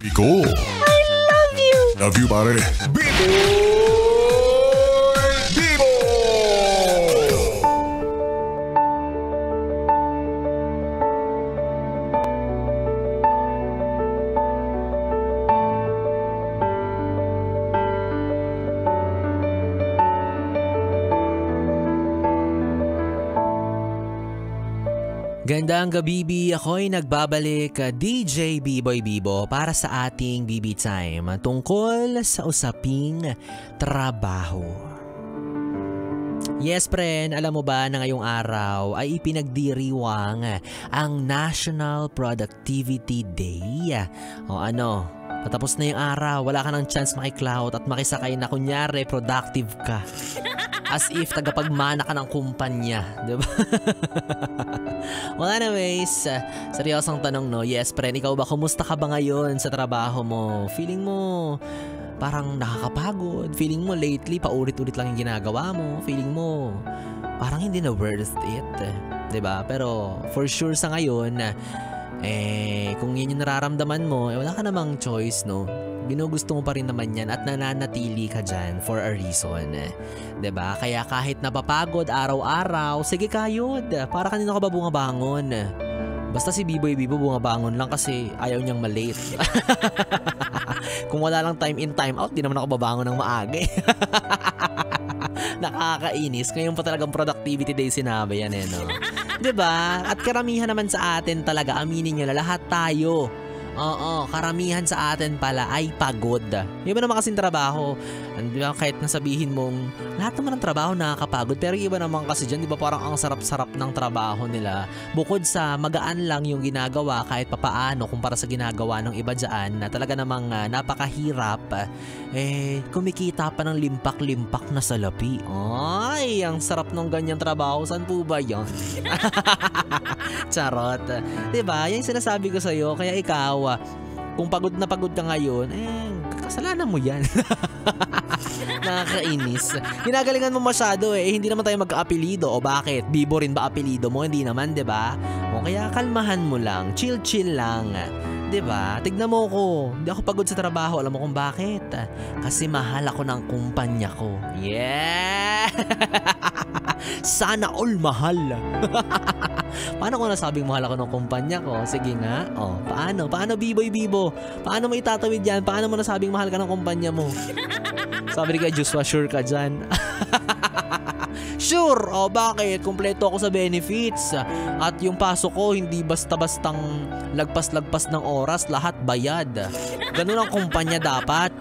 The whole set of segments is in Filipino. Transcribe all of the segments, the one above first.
Biko. I love you. Love you, pare. Biko! Gandang gabi, ako'y nagbabalik, DJ B-Boy Bibo para sa ating BB Time tungkol sa usaping trabaho. Yes, friend, alam mo ba na ngayong araw ay ipinagdiriwang ang National Productivity Day? O ano, patapos na yung araw, wala ka ng chance makiclout at makisakay na kunyari productive ka. As if tagapagmana ka ng kumpanya, diba? Well, anyways, seryosong tanong, no? Yes, friend, ikaw ba? Kumusta ka ba ngayon sa trabaho mo? Feeling mo parang nakakapagod? Feeling mo lately paulit-ulit lang yung ginagawa mo? Feeling mo parang hindi na worth it, diba? Pero for sure sa ngayon, kung yun yung nararamdaman mo, wala ka namang choice, no? Ginugusto mo pa rin naman yan at nananatili ka dyan for a reason. Diba? Kaya kahit napapagod araw-araw, sige kayod. Para kanino ka ba bumabangon? Basta si B-Boy Bibo bumabangon lang kasi ayaw niyang malate. Kung wala lang time in time out, di naman ako babangon ng maaga. Nakakainis. Ngayon pa talagang productivity day sinabi yan, no? Diba? At karamihan naman sa atin talaga, aminin nyo na lahat tayo. Oo, karamihan sa atin pala ay pagod. Yung iba naman kasing trabaho, kahit nasabihin mong lahat naman ng trabaho nakakapagod, pero yung iba naman kasi dyan, di ba parang ang sarap-sarap ng trabaho nila. Bukod sa magaan lang yung ginagawa kahit papaano kumpara sa ginagawa ng iba dyan na talaga namang napakahirap, kumikita pa ng limpak-limpak na salapi. Ay, ang sarap ng ganyang trabaho. Saan po ba yan? Charot. Diba? Yan yung sinasabi ko sa'yo. Kaya ikaw, kung pagod na pagod ka ngayon, kasalanan mo yan. Nakakainis. Ginagalingan mo masyado Hindi naman tayo magka-apelido. O bakit? Bibo rin ba apelido mo? Hindi naman, diba? O kaya kalmahan mo lang. Chill-chill lang. Diba? Tignan mo ko. Hindi ako pagod sa trabaho. Alam mo kung bakit? Kasi mahal ako ng kumpanya ko. Yeah! Sana all mahal. Paano ko nasabing mahal ako ng kumpanya ko? Sige nga. Paano? Paano, B-Boy Bibo? Paano mo itatawid yan? Paano mo nasabing mahal ka ng kumpanya mo? Sabi ni kay Joshua, sure ka dyan? Sure! Bakit? Kompleto ako sa benefits. At yung pasok ko, hindi basta-bastang lagpas-lagpas ng oras, lahat bayad. Ganun ang kumpanya dapat.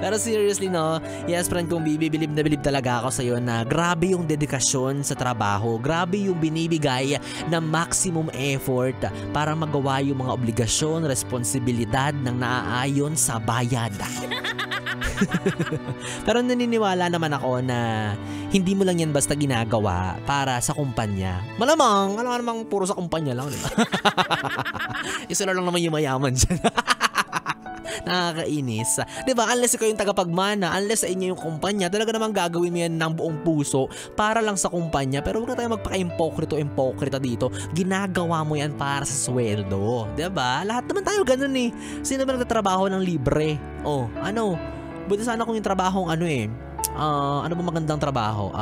Pero seriously, no? Yes, friend, kung bilib na bilib talaga ako sa'yo na grabe yung dedikasyon sa trabaho. Grabe yung binibigay na maximum effort para magawa yung mga obligasyon, responsibilidad ng naaayon sa bayad. Pero naniniwala naman ako na hindi mo lang yan basta ginagawa para sa kumpanya. Malamang, alam namang puro sa kumpanya lang, diba? Isa lang naman yung mayaman dyan. Nakakainis. Diba? Unless ikaw yung tagapagmana, unless sa inyo yung kumpanya, talaga namang gagawin mo yan ng buong puso para lang sa kumpanya. Pero huwag na tayo magpaka-impokrito dito. Ginagawa mo yan para sa sweldo. Diba? Lahat naman tayo ganun Sino ba nagtatrabaho ng libre? Ano? Buti sana kung yung trabaho ano ba magandang trabaho?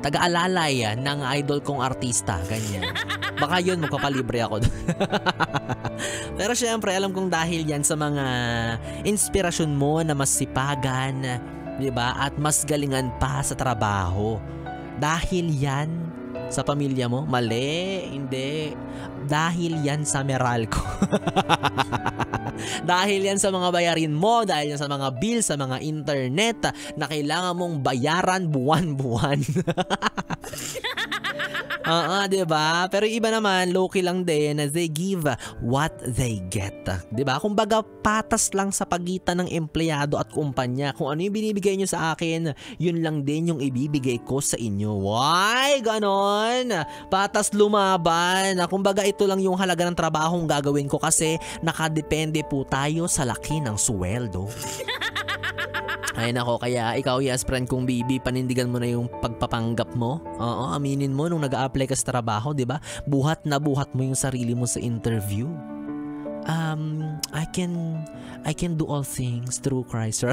Taga-alalay ng idol kong artista, ganyan. Baka yun, magpapalibre ako. Pero syempre, alam kong dahil yan sa mga inspirasyon mo na mas sipagan, diba? At mas galingan pa sa trabaho. Dahil yan sa pamilya mo? Mali, hindi. Dahil yan sa Meralco. Dahil yan sa mga bayarin mo, dahil yan sa mga bills, sa mga internet na kailangan mong bayaran buwan-buwan. Diba? Pero iba naman, low-key lang din, they give what they get. Diba? Kumbaga, patas lang sa pagitan ng empleyado at kumpanya. Kung ano yung binibigay nyo sa akin, yun lang din yung ibibigay ko sa inyo. Why? Ganon? Patas lumaban. Kumbaga, ito lang yung halaga ng trabahong gagawin ko kasi nakadepende po tayo sa laki ng sweldo. Ay nako, kaya ikaw yes friend kong Bibi, panindigan mo na yung pagpapanggap mo. Oo, aminin mo nung nag-a-apply ka sa trabaho, 'di ba? Buhat na buhat mo yung sarili mo sa interview. I can do all things through Christ.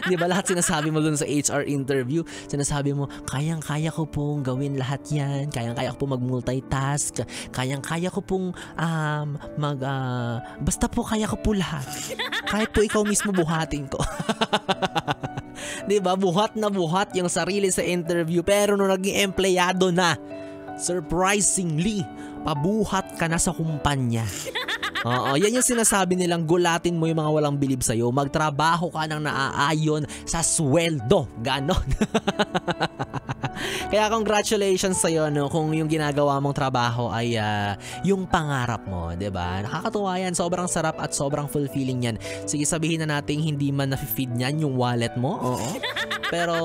'Di ba lahat sinasabi mo dun sa HR interview? Sinasabi mo, kayang-kaya ko pong gawin lahat 'yan. Kayang-kaya ko pong mag-multitask. Kayang-kaya ko pong basta po kaya ko po lahat. Kahit po ikaw mismo buhatin ko. 'Di ba? Buhat na buhat yung sarili sa interview, pero nung naging empleyado na, surprisingly, pabuhat ka na sa kumpanya. Oo, yan yung sinasabi nilang gulatin mo yung mga walang bilib sa'yo. Magtrabaho ka nang naaayon sa sweldo. Ganon. Kaya congratulations sa'yo, no, kung yung ginagawa mong trabaho ay yung pangarap mo, 'di ba? Nakakatuwa yan. Sobrang sarap at sobrang fulfilling yan. Sige, sabihin na natin hindi man na-feed niyan yung wallet mo. Oo. Pero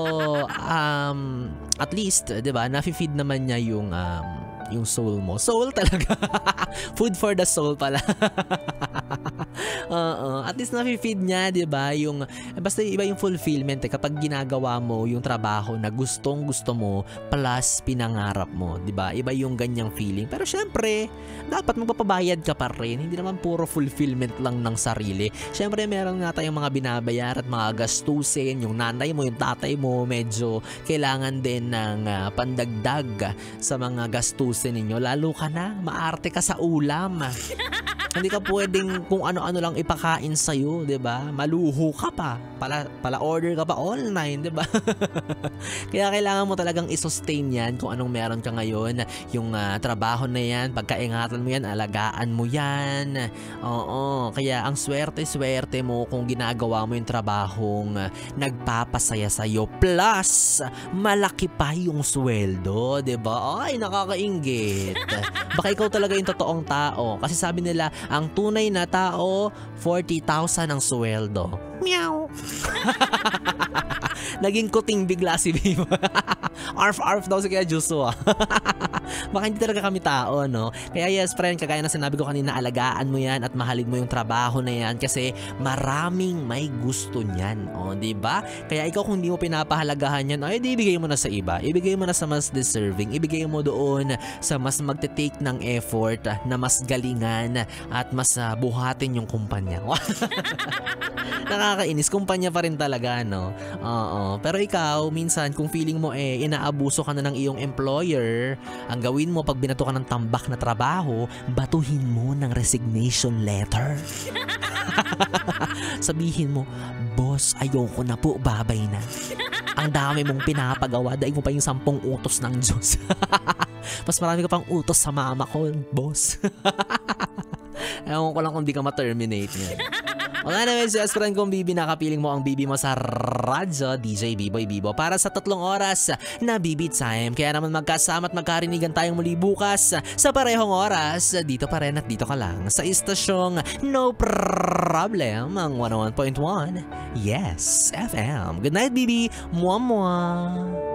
at least, 'di ba, na-feed naman niya yung soul mo. Soul talaga. Food for the soul pala. At least na-feed niya, 'di ba? Yung basta iba yung fulfillment kapag ginagawa mo yung trabaho na gustong-gusto mo plus pinangarap mo, 'di ba? Iba yung ganyang feeling. Pero syempre, dapat magpapabayad ka pa rin. Hindi naman puro fulfillment lang ng sarili. Syempre, meron nga tayong mga binabayar at mga gastusin. Yung nanay mo, yung tatay mo, medyo kailangan din ng pandagdag sa mga gastusin ninyo. Lalo ka na, maarte ka sa ulam. Hindi ka pwedeng kung ano-ano lang ipakain sa'yo, 'di ba? Maluho ka pa. Pala order ka pa online, 'di ba? Kaya kailangan mo talagang i-sustain 'yan kung anong meron ka ngayon. Yung trabaho na 'yan, pagkaingatan mo 'yan, alagaan mo 'yan. Oo, kaya ang swerte-swerte mo kung ginagawa mo yung trabahong nagpapasaya sa'yo. Plus, malaki pa yung sweldo, 'di ba? Ay, nakakainggit. Baka ikaw talaga yung totoong tao. Kasi sabi nila, ang tunay na tao, 40,000 ang sweldo. Meow. Naging kuting bigla si Bibo. Arf daw si Kuya Joshua. Baka hindi talaga kami tao, no? Kaya yes friend, kagaya na sinabi ko kanina, alagaan mo yan at mahalin mo yung trabaho na yan kasi maraming may gusto niyan. O, diba? Kaya ikaw kung hindi mo pinapahalagahan yan, ay di ibigay mo na sa iba. Ibigay mo na sa mas deserving. Ibigay mo doon sa mas magte-take ng effort na mas galingan at mas buhatin yung kumpanya. Nakakainis. Kumpanya pa rin talaga, no? Oo. Pero ikaw, minsan, kung feeling mo inaabuso ka na ng iyong employer, ang gawin mo pag binato ka ng tambak na trabaho, batuhin mo ng resignation letter. Sabihin mo, boss, ayoko na po, babay na. Ang dami mong pinapagawa, daig mo pa yung 10 utos ng Diyos. Mas marami ka pang utos sa mama ko, boss. Ewan ko lang kung di ka ma-terminate niya. Mga naman si friend kong Bibi, nakapiling mo ang Bibi mo sa radyo, DJ Biboy Bibo, para sa 3 oras na Bibi Time. Kaya naman magkasama at magkarinigan tayong muli bukas sa parehong oras. Dito pa rin at dito ka lang sa istasyong No Problem, ang 101.1 Yes FM. Good night, Bibi. Mwah mwah.